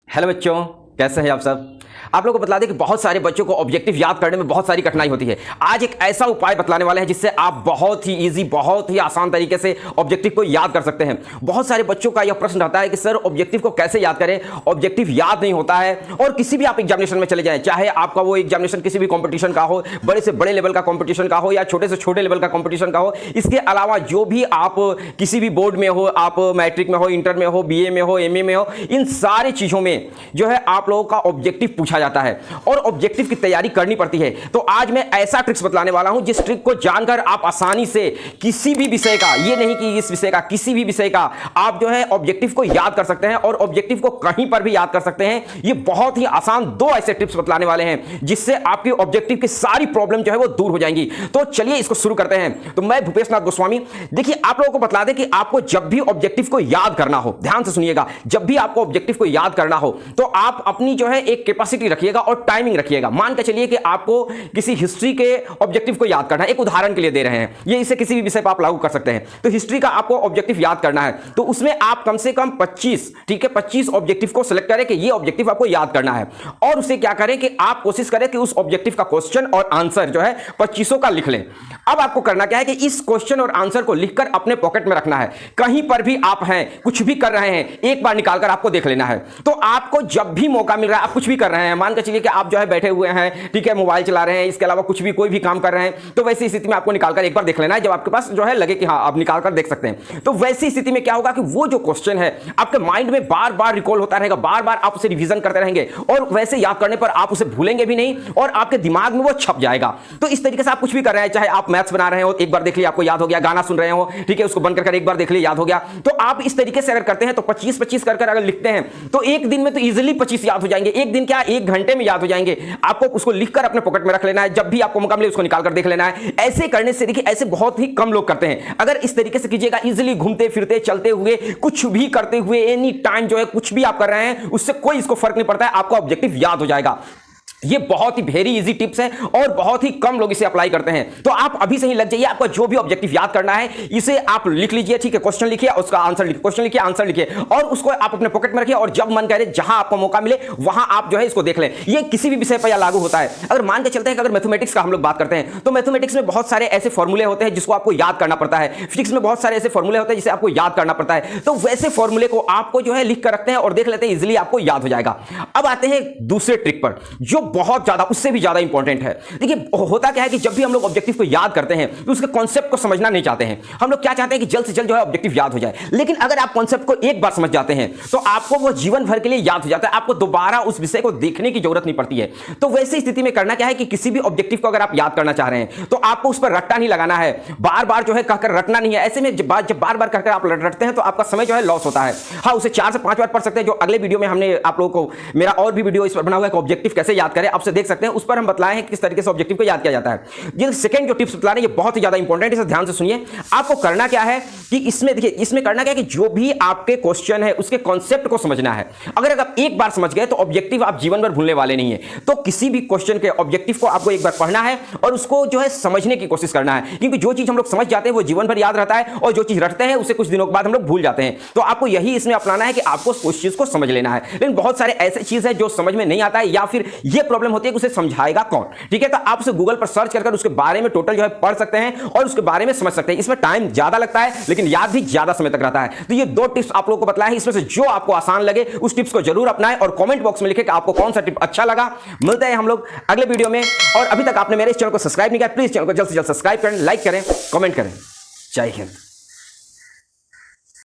Hello बच्चों, कैसे हैं आप सब। आप लोगों को बता दें कि बहुत सारे बच्चों को ऑब्जेक्टिव याद करने में बहुत सारी कठिनाई होती है। आज एक ऐसा उपाय बतलाने वाले हैं जिससे आप बहुत ही इजी, बहुत ही आसान तरीके से ऑब्जेक्टिव को याद कर सकते हैं। बहुत सारे बच्चों का यह प्रश्न रहता है कि सर ऑब्जेक्टिव को कैसे याद करें, ऑब्जेक्टिव याद नहीं होता है। और किसी भी आप एग्जामिनेशन में चले जाएं, चाहे आपका वो एग्जामिनेशन किसी भी कॉम्पिटिशन का हो, बड़े से बड़े लेवल का कॉम्पिटिशन का हो या छोटे से छोटे लेवल का कॉम्पिटिशन का हो, इसके अलावा जो भी आप किसी भी बोर्ड में हो, आप मैट्रिक में हो, इंटर में हो, बीए में हो, एमए में हो, इन सारी चीजों में जो है आप लोगों का ऑब्जेक्टिव पूछा जाता है और ऑब्जेक्टिव की तैयारी करनी पड़ती है। तो आज मैं ऐसा ट्रिक्स बतलाने वाला हूं जिस ट्रिक को जानकर आप आसानी से किसी भी विषय का, ये नहीं कि इस विषय का, किसी भी विषय का आप जो है ऑब्जेक्टिव को याद कर सकते हैं और ऑब्जेक्टिव को कहीं पर भी याद कर सकते हैं। ये बहुत ही आसान दो ऐसे टिप्स बतलाने वाले हैं जिससे आपकी ऑब्जेक्टिव की सारी प्रॉब्लम जो है वो दूर हो जाएंगी। तो चलिए इसको शुरू करते हैं। तो मैं भूपेश नाथ गोस्वामी, देखिए आप लोगों को बतला दें कि आपको जब भी ऑब्जेक्टिव को याद करना हो, ध्यान से सुनिएगा, जब भी आपको ऑब्जेक्टिव को याद करना हो तो आप अपनी जो है एक कैपेसिटी रखिएगा और टाइमिंग रखिएगा। मान के चलिए कि आपको किसी हिस्ट्री के ऑब्जेक्टिव को याद करना है, एक उदाहरण के लिए दे रहे हैं, ये इसे किसी भी विषय पर आप लागू कर सकते हैं। तो हिस्ट्री का आपको ऑब्जेक्टिव याद करना है तो उसमें आप कम से कम 25, ठीक है, 25 ऑब्जेक्टिव को सिलेक्ट करें कि ये ऑब्जेक्टिव आपको याद करना है और उसे क्या करें कि आप कोशिश करें कि उस ऑब्जेक्टिव का क्वेश्चन और आंसर जो है 25 का लिख लें। अब आपको करना क्या है कि इस क्वेश्चन और आंसर को लिखकर अपने पॉकेट में रखना है। कहीं पर भी आप हैं, कुछ भी कर रहे हैं, एक बार निकालकर आपको देख लेना है। तो आपको जब भी मौका मिल रहा है, आप कुछ भी कर रहे हैं, मान के चलिए कि आप जो है बैठे हुए हैं, ठीक है, मोबाइल चला रहे हैं, इसके अलावा कुछ भी कोई भी काम कर रहे हैं, तो वैसी स्थिति में आपको निकालकर एक बार देख लेना है जब आपके पास जो है लगे कि हाँ आप निकालकर देख सकते हैं। तो वैसी स्थिति में क्या होगा कि वो जो क्वेश्चन है आपके माइंड में बार बार रिकॉल होता रहेगा, बार बार आप उसे रिवीजन करते रहेंगे और वैसे याद करने पर आप उसे भूलेंगे भी नहीं और आपके दिमाग में वो छप जाएगा। तो इस तरीके से आप कुछ भी कर रहे हैं, चाहे आप मैथ्स बना रहे हो, एक बार देख लिया आपको याद हो गया, गाना सुन रहे हो, ठीक है, उसको बंद कर एक बार देख लिया याद हो गया। तो आप इस तरीके से अगर करते हैं तो 25-25 कर अगर लिखते हैं तो एक दिन में तो इजीली 25 याद हो जाएंगे। एक दिन क्या, एक घंटे में याद हो जाएंगे। आपको उसको लिखकर अपने पॉकेट में रख लेना है, जब भी आपको मौका मिले उसको निकालकर देख लेना है। ऐसे करने से देखिए, ऐसे बहुत ही कम लोग करते हैं। अगर इस तरीके से कीजिएगा, इजीली घूमते फिरते, चलते हुए, कुछ भी करते हुए, एनी टाइम जो है कुछ भी आप कर रहे हैं उससे कोई इसको फर्क नहीं पड़ता है, आपका ऑब्जेक्टिव याद हो जाएगा। ये बहुत ही वेरी इजी टिप्स है और बहुत ही कम लोग इसे अप्लाई करते हैं। तो आप अभी से ही लग जाइए, आपका जो भी ऑब्जेक्टिव याद करना है इसे आप लिख लीजिए, ठीक है, क्वेश्चन लिखिए, उसका आंसर लिखिए, क्वेश्चन लिखिए, आंसर लिखिए और उसको आप अपने पॉकेट में रखिए और जब मन करे, जहां आपको मौका मिले वहां आप जो है इसको देख लें। ये किसी भी विषय पर लागू होता है। अगर मान के चलते हैं कि अगर मैथमेटिक्स का हम लोग बात करते हैं तो मैथमेटिक्स में बहुत सारे ऐसे फॉर्मूले होते हैं जिसको आपको याद करना पड़ता है। फिजिक्स में बहुत सारे ऐसे फॉर्मूले होते हैं जिसे आपको याद करना पड़ता है। तो वैसे फॉर्मूले को आपको जो है लिख कर रखते हैं और देख लेते हैं, इजीली आपको याद हो जाएगा। अब आते हैं दूसरे ट्रिक पर जो बहुत ज्यादा, उससे भी ज्यादा इंपॉर्टेंट है। देखिए होता क्या है कि जब भी हम लोग ऑब्जेक्टिव को याद करते हैं तो उसके कॉन्सेप्ट को समझना नहीं चाहते हैं। हम लोग क्या चाहते हैं कि जल्द से जल्द जो है ऑब्जेक्टिव याद हो जाए। लेकिन अगर आप कॉन्सेप्ट को एक बार समझ जाते हैं तो आपको वो जीवन भर के लिए याद हो जाता है, आपको दोबारा उस विषय को देखने की जरूरत नहीं पड़ती है। तो वैसी स्थिति में करना क्या है कि किसी भी ऑब्जेक्टिव को अगर आप याद करना चाह रहे हैं तो आपको उस पर रट्टा नहीं लगाना है, बार बार जो है कहकर रटना नहीं है। ऐसे में जब बार बार कहकर आप रटते हैं तो आपका समय जो है लॉस होता है। हाँ, उसे 4 से 5 बार पढ़ सकते हैं, जो अगले वीडियो में हमने आप लोगों को, मेरा और भी वीडियो इस पर बना हुआ है, ऑब्जेक्टिव कैसे याद करें, आपसे देख सकते हैं। उस पर हम बताएं हैं किस तरीके से ऑब्जेक्टिव को याद किया जाता है। ये सेकंड जो टिप्स बता रहे हैं ये बहुत ही ज्यादा इंपॉर्टेंट है, इसे ध्यान से सुनिए। आपको करना क्या है कि इसमें देखिए, इसमें करना क्या है कि जो भी आपके क्वेश्चन है उसके कॉन्सेप्ट को समझना है। अगर आप एक बार समझ गए तो ऑब्जेक्टिव आप जीवन भर भूलने वाले नहीं है। तो किसी भी क्वेश्चन के ऑब्जेक्टिव को आपको एक बार पढ़ना है और उसको जो है समझने की कोशिश करना है, क्योंकि जो चीज हम लोग समझ जाते हैं वो जीवन भर याद रहता है और जो चीज रटते हैं उसे कुछ दिनों के बाद हम लोग भूल जाते हैं। तो आपको यही इसमें अपनाना है कि आपको उस चीज को समझ लेना है। लेकिन बहुत सारे ऐसे चीज है जो समझ में नहीं आता है या फिर ये प्रॉब्लम होती है कि उसे समझाएगा कौन, ठीक है। तो आप उसे गूगल पर सर्च कर उसके बारे में टोटल जो है पढ़ सकते हैं और उसके बारे में समझ सकते हैं। इसमें टाइम ज्यादा लगता है लेकिन याद भी ज्यादा समय तक रहता है। तो ये दो टिप्स आप लोगों को बताया है, इसमें से जो आपको आसान लगे उस टिप्स को जरूर अपनाएं और कमेंट बॉक्स में लिखें कि आपको कौन सा टिप अच्छा लगा। मिलते हैं हम लोग अगले वीडियो में। और अभी तक आपने मेरे इस चैनल को सब्सक्राइब नहीं किया, प्लीज चैनल को जल्द से जल्द सब्सक्राइब करें, लाइक करें, कमेंट करें। जय हिंद।